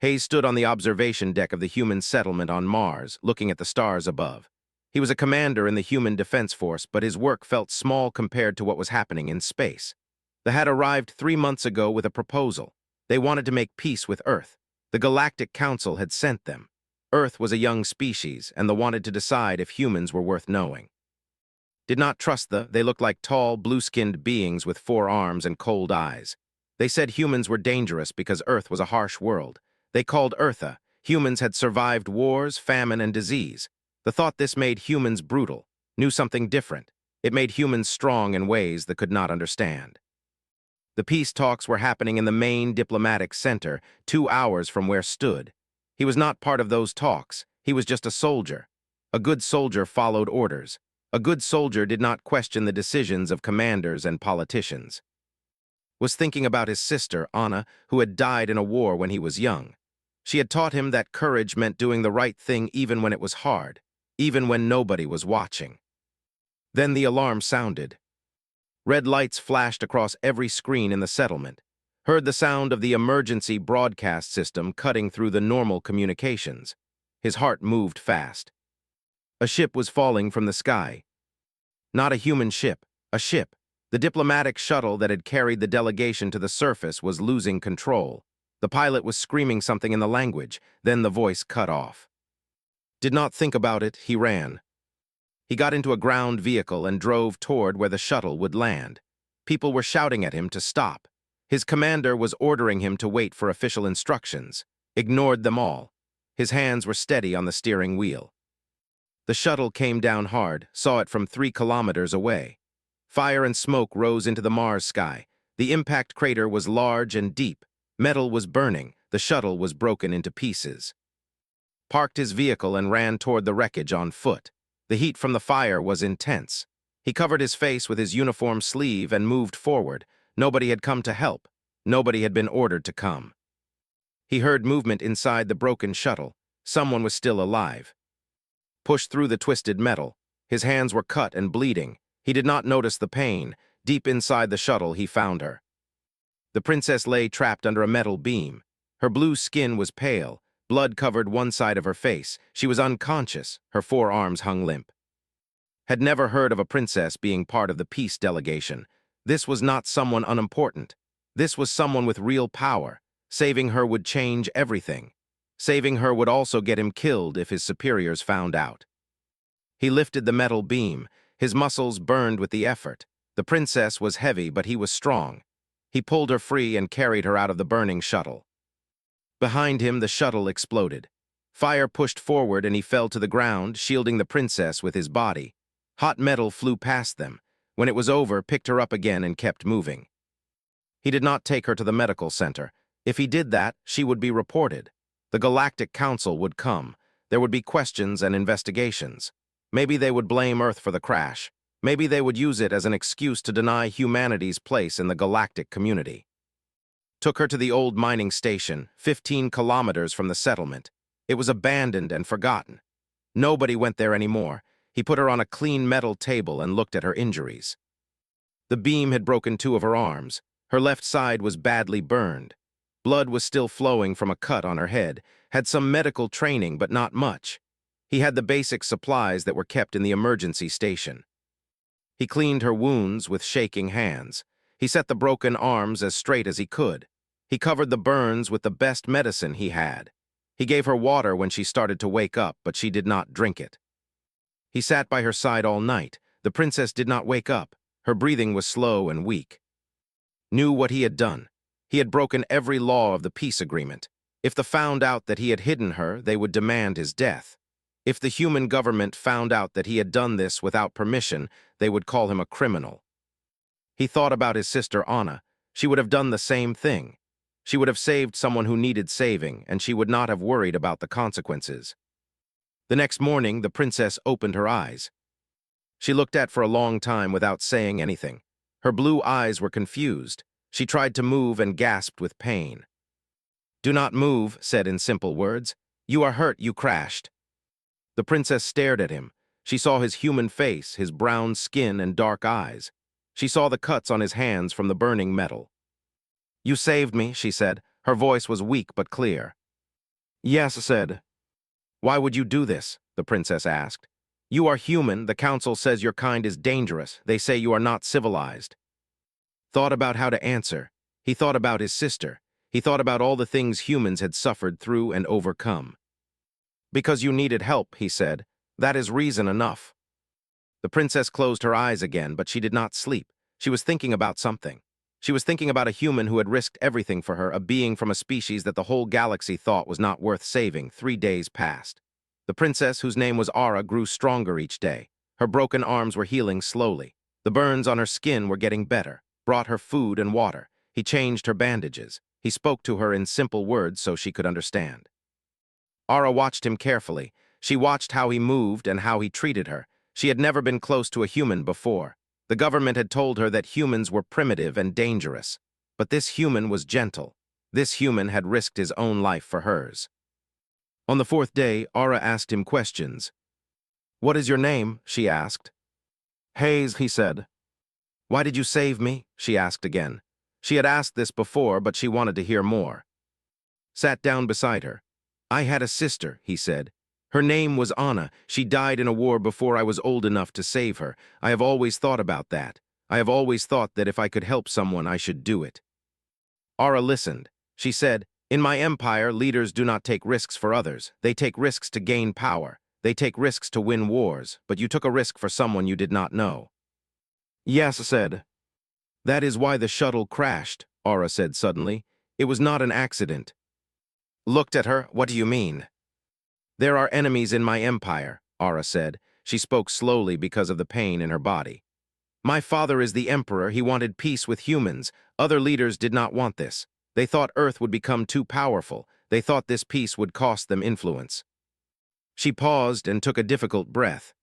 Hayes stood on the observation deck of the human settlement on Mars, looking at the stars above. He was a commander in the Human Defense Force, but his work felt small compared to what was happening in space. They had arrived 3 months ago with a proposal. They wanted to make peace with Earth. The Galactic Council had sent them. Earth was a young species, and they wanted to decide if humans were worth knowing. Did not trust they looked like tall, blue-skinned beings with 4 arms and cold eyes. They said humans were dangerous because Earth was a harsh world. They called Eartha. Humans had survived wars, famine, and disease. The thought this made humans brutal, knew something different. It made humans strong in ways they could not understand. The peace talks were happening in the main diplomatic center, 2 hours from where stood. He was not part of those talks. He was just a soldier. A good soldier followed orders. A good soldier did not question the decisions of commanders and politicians. Was thinking about his sister, Anna, who had died in a war when he was young. She had taught him that courage meant doing the right thing even when it was hard, even when nobody was watching. Then the alarm sounded. Red lights flashed across every screen in the settlement. Heard the sound of the emergency broadcast system cutting through the normal communications. His heart moved fast. A ship was falling from the sky. Not a human ship, a ship. The diplomatic shuttle that had carried the delegation to the surface was losing control. The pilot was screaming something in the language, then the voice cut off. Did not think about it, he ran. He got into a ground vehicle and drove toward where the shuttle would land. People were shouting at him to stop. His commander was ordering him to wait for official instructions. Ignored them all. His hands were steady on the steering wheel. The shuttle came down hard, saw it from 3 kilometers away. Fire and smoke rose into the Mars sky. The impact crater was large and deep. Metal was burning. The shuttle was broken into pieces. Parked his vehicle and ran toward the wreckage on foot. The heat from the fire was intense. He covered his face with his uniform sleeve and moved forward. Nobody had come to help. Nobody had been ordered to come. He heard movement inside the broken shuttle. Someone was still alive. Pushed through the twisted metal. His hands were cut and bleeding. He did not notice the pain. Deep inside the shuttle, he found her. The princess lay trapped under a metal beam. Her blue skin was pale. Blood covered one side of her face. She was unconscious. Her 4 arms hung limp. Had never heard of a princess being part of the peace delegation. This was not someone unimportant. This was someone with real power. Saving her would change everything. Saving her would also get him killed if his superiors found out. He lifted the metal beam. His muscles burned with the effort. The princess was heavy, but he was strong. He pulled her free and carried her out of the burning shuttle. Behind him, the shuttle exploded. Fire pushed forward and he fell to the ground, shielding the princess with his body. Hot metal flew past them. When it was over, picked her up again and kept moving. He did not take her to the medical center. If he did that, she would be reported. The Galactic Council would come. There would be questions and investigations. Maybe they would blame Earth for the crash. Maybe they would use it as an excuse to deny humanity's place in the galactic community. Took her to the old mining station, 15 kilometers from the settlement. It was abandoned and forgotten. Nobody went there anymore. He put her on a clean metal table and looked at her injuries. The beam had broken 2 of her arms. Her left side was badly burned. Blood was still flowing from a cut on her head. Had some medical training, but not much. He had the basic supplies that were kept in the emergency station. He cleaned her wounds with shaking hands. He set the broken arms as straight as he could. He covered the burns with the best medicine he had. He gave her water when she started to wake up, but she did not drink it. He sat by her side all night. The princess did not wake up. Her breathing was slow and weak. Knew what he had done. He had broken every law of the peace agreement. If they found out that he had hidden her, they would demand his death. If the human government found out that he had done this without permission, they would call him a criminal. He thought about his sister Anna. She would have done the same thing. She would have saved someone who needed saving, and she would not have worried about the consequences. The next morning, the princess opened her eyes. She looked at for a long time without saying anything. Her blue eyes were confused. She tried to move and gasped with pain. "Do not move," said in simple words. "You are hurt, you crashed." The princess stared at him. She saw his human face, his brown skin and dark eyes. She saw the cuts on his hands from the burning metal. "You saved me," she said. Her voice was weak but clear. Yes, said. Why would you do this? The princess asked. You are human. The council says your kind is dangerous. They say you are not civilized. Thought about how to answer. He thought about his sister. He thought about all the things humans had suffered through and overcome. Because you needed help, he said. That is reason enough. The princess closed her eyes again, but she did not sleep. She was thinking about something. She was thinking about a human who had risked everything for her, a being from a species that the whole galaxy thought was not worth saving. 3 days passed. The princess, whose name was Ara, grew stronger each day. Her broken arms were healing slowly. The burns on her skin were getting better. Brought her food and water. He changed her bandages. He spoke to her in simple words so she could understand. Ara watched him carefully. She watched how he moved and how he treated her. She had never been close to a human before. The government had told her that humans were primitive and dangerous. But this human was gentle. This human had risked his own life for hers. On the 4th day, Ara asked him questions. What is your name? She asked. Hayes, he said. Why did you save me? She asked again. She had asked this before, but she wanted to hear more. Sat down beside her. I had a sister, he said. Her name was Anna. She died in a war before I was old enough to save her. I have always thought about that. I have always thought that if I could help someone, I should do it. Ara listened. She said, in my empire, leaders do not take risks for others. They take risks to gain power. They take risks to win wars, but you took a risk for someone you did not know. Yes, said. That is why the shuttle crashed, Ara said suddenly. It was not an accident. Looked at her. What do you mean? There are enemies in my empire, Ara said. She spoke slowly because of the pain in her body. My father is the emperor. He wanted peace with humans. Other leaders did not want this. They thought Earth would become too powerful. They thought this peace would cost them influence. She paused and took a difficult breath.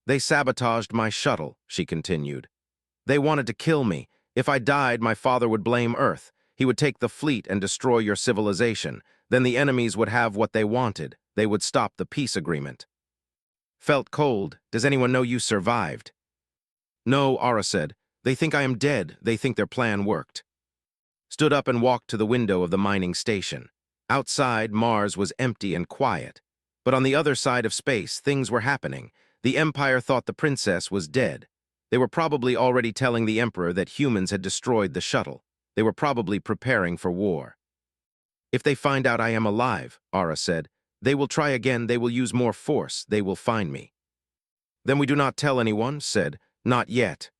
They sabotaged my shuttle, she continued. They wanted to kill me. If I died, my father would blame Earth. He would take the fleet and destroy your civilization. Then the enemies would have what they wanted. They would stop the peace agreement. Felt cold. Does anyone know you survived? No, Ara said. They think I am dead. They think their plan worked. Stood up and walked to the window of the mining station. Outside, Mars was empty and quiet. But on the other side of space, things were happening. The Empire thought the princess was dead. They were probably already telling the Emperor that humans had destroyed the shuttle. They were probably preparing for war. If they find out I am alive, Ara said, they will try again. They will use more force. They will find me. Then we do not tell anyone, said, not yet.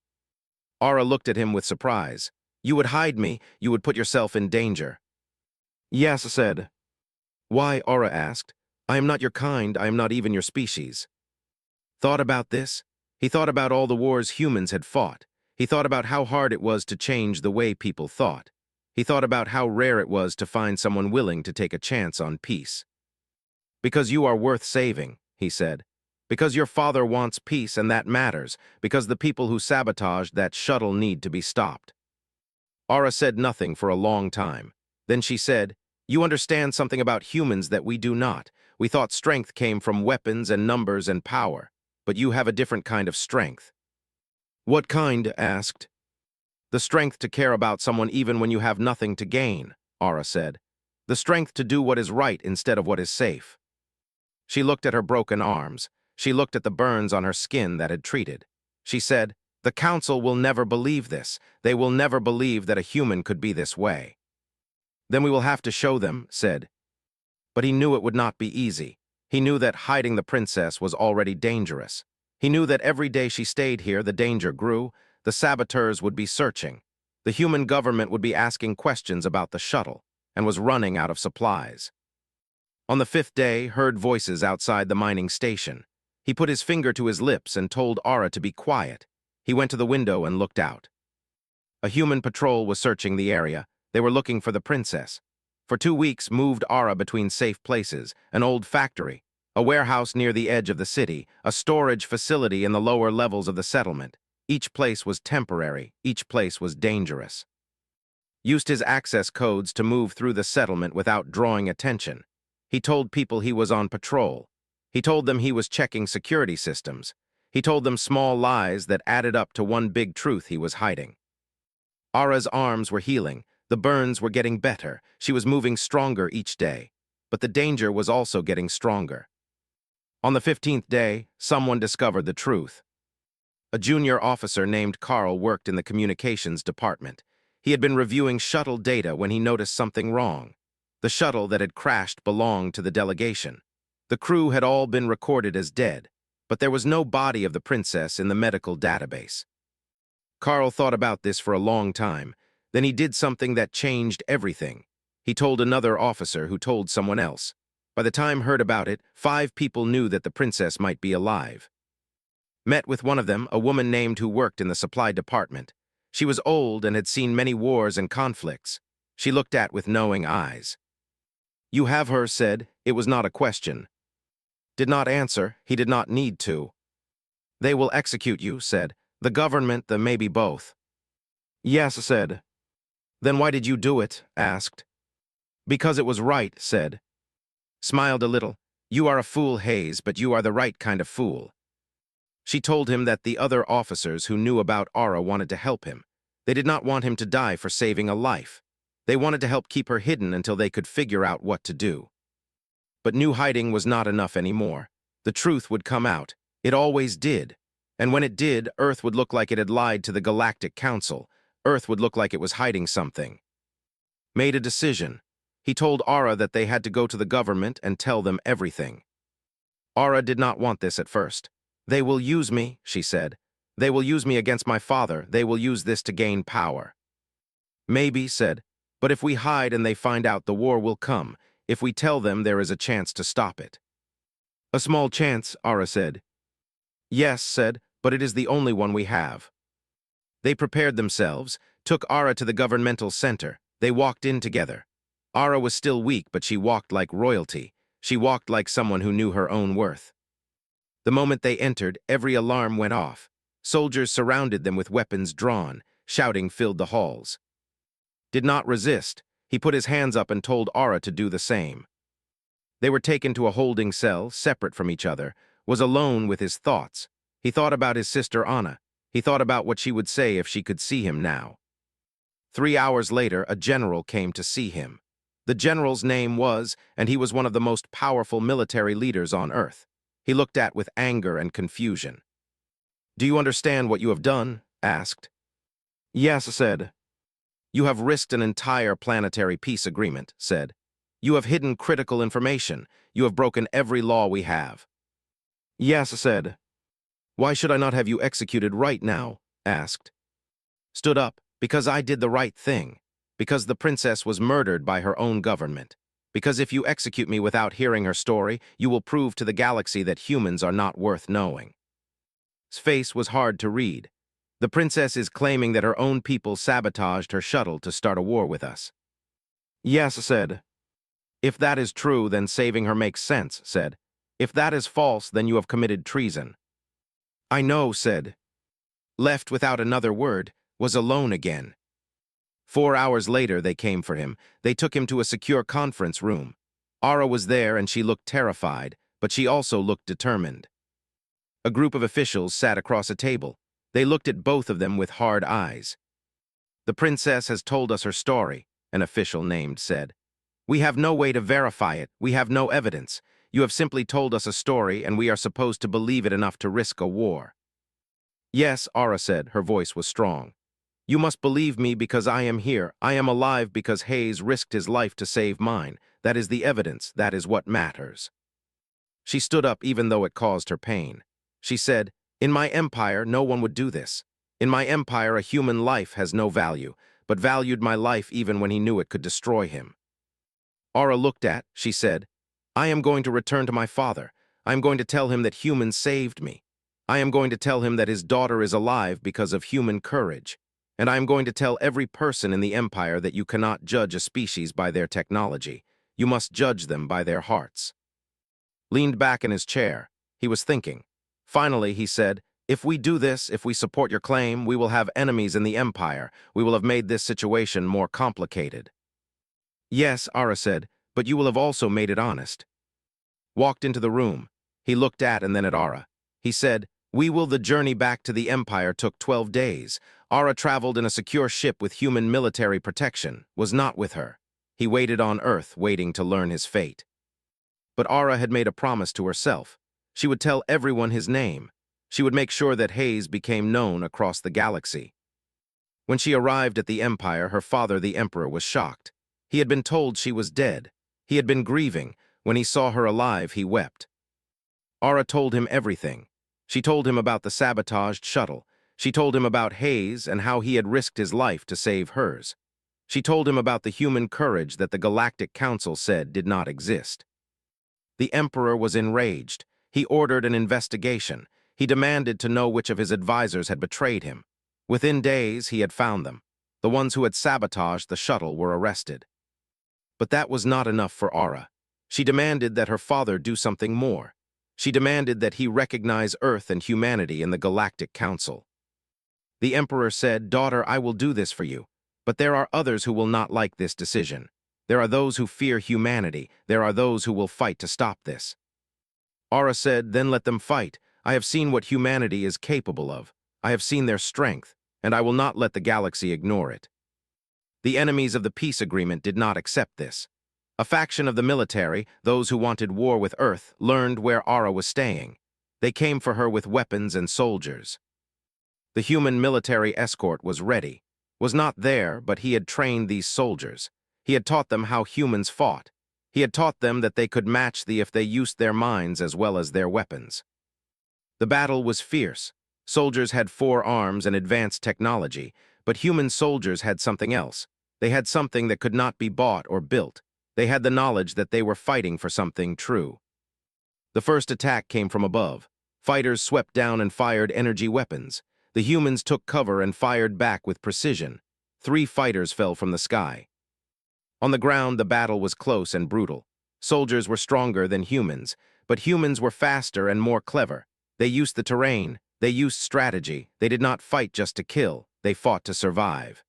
Ara looked at him with surprise. You would hide me. You would put yourself in danger. Yes, said. Why, Ara asked. I am not your kind. I am not even your species. Thought about this? He thought about all the wars humans had fought. He thought about how hard it was to change the way people thought. He thought about how rare it was to find someone willing to take a chance on peace. Because you are worth saving, he said. Because your father wants peace and that matters. Because the people who sabotaged that shuttle need to be stopped. Ara said nothing for a long time. Then she said, you understand something about humans that we do not. We thought strength came from weapons and numbers and power. But you have a different kind of strength. What kind? Asked. The strength to care about someone even when you have nothing to gain, Ara said. The strength to do what is right instead of what is safe. She looked at her broken arms. She looked at the burns on her skin that had treated. She said, the council will never believe this. They will never believe that a human could be this way. Then we will have to show them, said. But he knew it would not be easy. He knew that hiding the princess was already dangerous. He knew that every day she stayed here, the danger grew. The saboteurs would be searching. The human government would be asking questions about the shuttle and was running out of supplies. On the 5th day, heard voices outside the mining station. He put his finger to his lips and told Ara to be quiet. He went to the window and looked out. A human patrol was searching the area. They were looking for the princess. For 2 weeks, moved Ara between safe places, an old factory, a warehouse near the edge of the city, a storage facility in the lower levels of the settlement. Each place was temporary. Each place was dangerous. Used his access codes to move through the settlement without drawing attention. He told people he was on patrol. He told them he was checking security systems. He told them small lies that added up to one big truth he was hiding. Ara's arms were healing. The burns were getting better. She was moving stronger each day. but the danger was also getting stronger. On the 15th day, someone discovered the truth. A junior officer named Carl worked in the communications department. He had been reviewing shuttle data when he noticed something wrong. The shuttle that had crashed belonged to the delegation. The crew had all been recorded as dead, but there was no body of the princess in the medical database. Carl thought about this for a long time. Then he did something that changed everything. He told another officer who told someone else. By the time heard about it, 5 people knew that the princess might be alive. Met with one of them, a woman named who worked in the supply department. She was old and had seen many wars and conflicts. She looked at with knowing eyes. "You have her," said. It was not a question. Did not answer. He did not need to. "They will execute you," said. "The government, the maybe both." "Yes," said. "Then why did you do it?" asked. "Because it was right," said. Smiled a little. "You are a fool, Hayes, but you are the right kind of fool." She told him that the other officers who knew about Aura wanted to help him. They did not want him to die for saving a life. They wanted to help keep her hidden until they could figure out what to do. But new hiding was not enough anymore. The truth would come out. It always did. And when it did, Earth would look like it had lied to the Galactic Council. Earth would look like it was hiding something. Made a decision. He told Aura that they had to go to the government and tell them everything. Aura did not want this at first. "They will use me," she said. "They will use me against my father. They will use this to gain power." "Maybe," said. "But if we hide and they find out, the war will come. If we tell them, there is a chance to stop it." "A small chance," Aura said. "Yes," said, "but it is the only one we have." They prepared themselves, took Aura to the governmental center. They walked in together. Aura was still weak, but she walked like royalty. She walked like someone who knew her own worth. The moment they entered, every alarm went off. Soldiers surrounded them with weapons drawn. Shouting filled the halls. Did not resist. He put his hands up and told Aura to do the same. They were taken to a holding cell, separate from each other, was alone with his thoughts. He thought about his sister Anna. He thought about what she would say if she could see him now. 3 hours later, a general came to see him. The general's name was, and he was one of the most powerful military leaders on Earth. He looked at with anger and confusion. "Do you understand what you have done?" asked. "Yes," said. "You have risked an entire planetary peace agreement," said. "You have hidden critical information. You have broken every law we have." "Yes," said. "Why should I not have you executed right now?" asked. Stood up. "Because I did the right thing. Because the princess was murdered by her own government. Because if you execute me without hearing her story, you will prove to the galaxy that humans are not worth knowing." His face was hard to read. "The princess is claiming that her own people sabotaged her shuttle to start a war with us." "Yes," said. "If that is true, then saving her makes sense," said. "If that is false, then you have committed treason." "I know," said. Left without another word, was alone again. 4 hours later, they came for him. They took him to a secure conference room. Aura was there, and she looked terrified, but she also looked determined. A group of officials sat across a table. They looked at both of them with hard eyes. "The princess has told us her story," an official named said. "We have no way to verify it. We have no evidence. You have simply told us a story, and we are supposed to believe it enough to risk a war." "Yes," Aura said. Her voice was strong. "You must believe me because I am here. I am alive because Hayes risked his life to save mine. That is the evidence. That is what matters." She stood up even though it caused her pain. She said, "In my empire, no one would do this. In my empire, a human life has no value, but valued my life even when he knew it could destroy him." Aura looked at, she said, "I am going to return to my father. I am going to tell him that humans saved me. I am going to tell him that his daughter is alive because of human courage. And I am going to tell every person in the Empire that you cannot judge a species by their technology. You must judge them by their hearts." Leaned back in his chair. He was thinking. Finally, he said, "If we do this, if we support your claim, we will have enemies in the Empire. We will have made this situation more complicated." "Yes," Aura said, "but you will have also made it honest." Walked into the room. He looked at and then at Aura. He said, The journey back to the Empire took 12 days. Aura traveled in a secure ship with human military protection, was not with her. He waited on Earth, waiting to learn his fate. But Ara had made a promise to herself. She would tell everyone his name. She would make sure that Hayes became known across the galaxy. When she arrived at the Empire, her father, the Emperor, was shocked. He had been told she was dead. He had been grieving. When he saw her alive, he wept. Ara told him everything. She told him about the sabotaged shuttle. She told him about Hayes and how he had risked his life to save hers. She told him about the human courage that the Galactic Council said did not exist. The Emperor was enraged. He ordered an investigation. He demanded to know which of his advisors had betrayed him. Within days, he had found them. The ones who had sabotaged the shuttle were arrested. But that was not enough for Ara. She demanded that her father do something more. She demanded that he recognize Earth and humanity in the Galactic Council. The Emperor said, "Daughter, I will do this for you. But there are others who will not like this decision. There are those who fear humanity. There are those who will fight to stop this." Ara said, "Then let them fight. I have seen what humanity is capable of. I have seen their strength, and I will not let the galaxy ignore it." The enemies of the peace agreement did not accept this. A faction of the military, those who wanted war with Earth, learned where Ara was staying. They came for her with weapons and soldiers. The human military escort was ready. Was not there, but he had trained these soldiers. He had taught them how humans fought. He had taught them that they could match if they used their minds as well as their weapons. The battle was fierce. Soldiers had 4 arms and advanced technology, but human soldiers had something else. They had something that could not be bought or built. They had the knowledge that they were fighting for something true. The first attack came from above. Fighters swept down and fired energy weapons. The humans took cover and fired back with precision. 3 fighters fell from the sky. On the ground, the battle was close and brutal. Soldiers were stronger than humans, but humans were faster and more clever. They used the terrain. They used strategy. They did not fight just to kill. They fought to survive.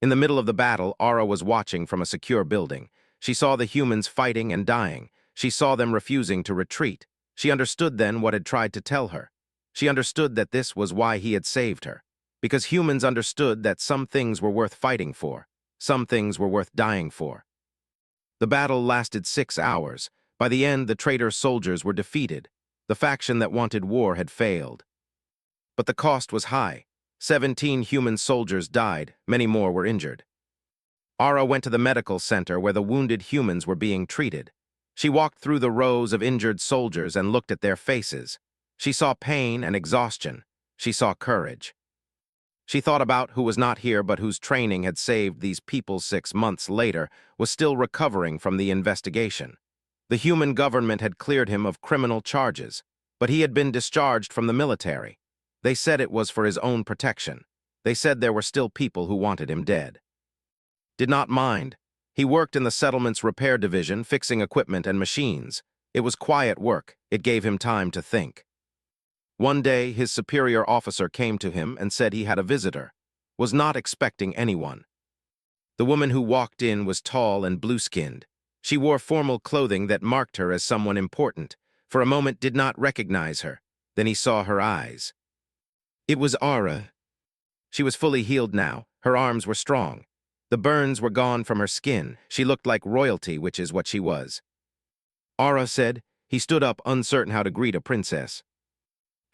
In the middle of the battle, Ara was watching from a secure building. She saw the humans fighting and dying. She saw them refusing to retreat. She understood then what had tried to tell her. She understood that this was why he had saved her. Because humans understood that some things were worth fighting for. Some things were worth dying for. The battle lasted 6 hours. By the end, the traitor soldiers were defeated. The faction that wanted war had failed. But the cost was high. 17 human soldiers died. Many more were injured. Ara went to the medical center where the wounded humans were being treated. She walked through the rows of injured soldiers and looked at their faces. She saw pain and exhaustion. She saw courage. She thought about who was not here but whose training had saved these people 6 months later, was still recovering from the investigation. The human government had cleared him of criminal charges, but he had been discharged from the military. They said it was for his own protection. They said there were still people who wanted him dead. Did not mind. He worked in the settlement's repair division, fixing equipment and machines. It was quiet work. It gave him time to think. One day, his superior officer came to him and said he had a visitor. Was not expecting anyone. The woman who walked in was tall and blue-skinned. She wore formal clothing that marked her as someone important. For a moment did not recognize her. Then he saw her eyes. It was Ara. She was fully healed now. Her arms were strong. The burns were gone from her skin. She looked like royalty, which is what she was. Ara said. He stood up, uncertain how to greet a princess.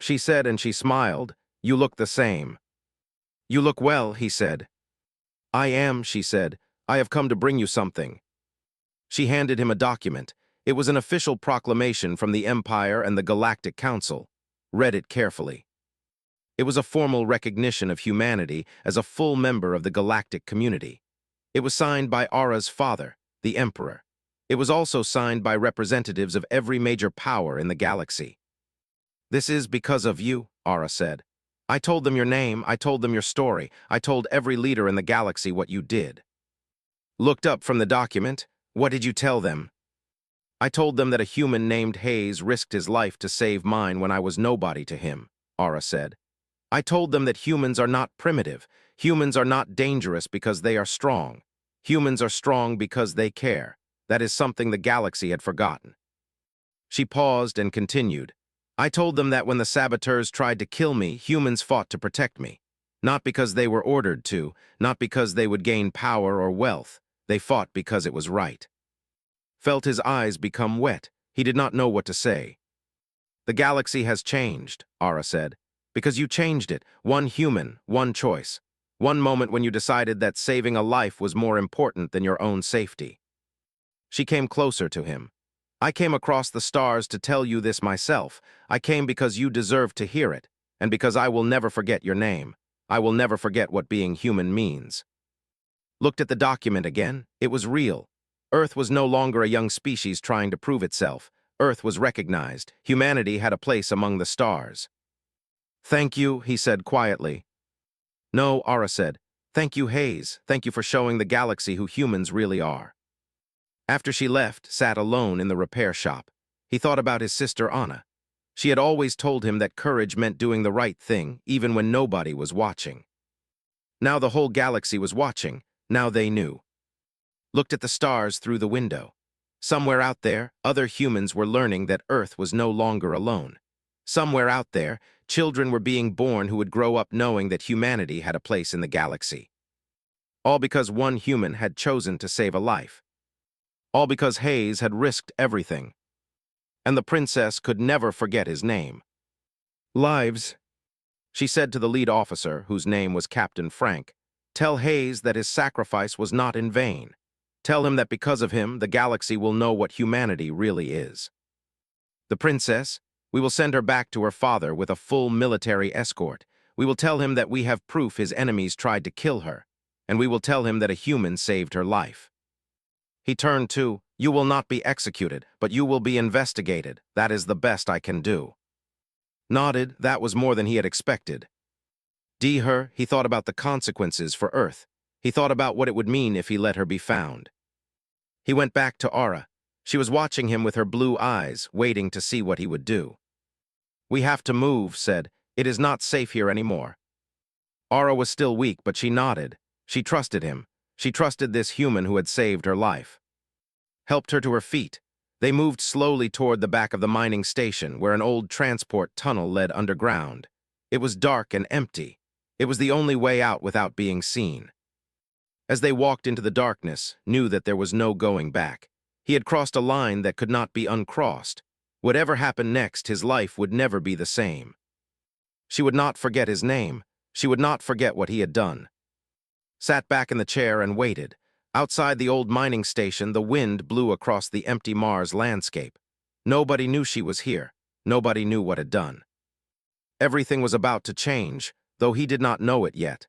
She said, and she smiled, "You look the same." "You look well," he said. "I am," she said. "I have come to bring you something." She handed him a document. It was an official proclamation from the Empire and the Galactic Council. Read it carefully. It was a formal recognition of humanity as a full member of the galactic community. It was signed by Ara's father, the Emperor. It was also signed by representatives of every major power in the galaxy. "This is because of you," Ara said. "I told them your name, I told them your story, I told every leader in the galaxy what you did." Looked up from the document, "What did you tell them?" "I told them that a human named Hayes risked his life to save mine when I was nobody to him," Ara said. "I told them that humans are not primitive. Humans are not dangerous because they are strong. Humans are strong because they care. That is something the galaxy had forgotten." She paused and continued. "I told them that when the saboteurs tried to kill me, humans fought to protect me. Not because they were ordered to, not because they would gain power or wealth. They fought because it was right." Felt his eyes become wet. He did not know what to say. "The galaxy has changed," Ara said, "because you changed it. One human, one choice. One moment when you decided that saving a life was more important than your own safety." She came closer to him. "I came across the stars to tell you this myself. I came because you deserve to hear it, and because I will never forget your name. I will never forget what being human means." Looked at the document again. It was real. Earth was no longer a young species trying to prove itself. Earth was recognized. Humanity had a place among the stars. "Thank you," he said quietly. "No," Ara said. "Thank you, Hayes. Thank you for showing the galaxy who humans really are." After she left, sat alone in the repair shop. He thought about his sister Anna. She had always told him that courage meant doing the right thing, even when nobody was watching. Now the whole galaxy was watching. Now they knew. Looked at the stars through the window. Somewhere out there, other humans were learning that Earth was no longer alone. Somewhere out there, children were being born who would grow up knowing that humanity had a place in the galaxy. All because one human had chosen to save a life. All because Hayes had risked everything. And the princess could never forget his name. "Lives," she said to the lead officer, whose name was Captain Frank. "Tell Hayes that his sacrifice was not in vain. Tell him that because of him, the galaxy will know what humanity really is. The princess, we will send her back to her father with a full military escort. We will tell him that we have proof his enemies tried to kill her, and we will tell him that a human saved her life." He turned to, "You will not be executed, but you will be investigated. That is the best I can do." Nodded. That was more than he had expected. Her, he thought about the consequences for Earth. He thought about what it would mean if he let her be found. He went back to Ara. She was watching him with her blue eyes, waiting to see what he would do. "We have to move," said. "It is not safe here anymore." Ara was still weak, but she nodded. She trusted him. She trusted this human who had saved her life. Helped her to her feet. They moved slowly toward the back of the mining station, where an old transport tunnel led underground. It was dark and empty. It was the only way out without being seen. As they walked into the darkness, knew that there was no going back. He had crossed a line that could not be uncrossed. Whatever happened next, his life would never be the same. She would not forget his name. She would not forget what he had done. Sat back in the chair and waited. Outside the old mining station, the wind blew across the empty Mars landscape. Nobody knew she was here. Nobody knew what had done. Everything was about to change, though he did not know it yet.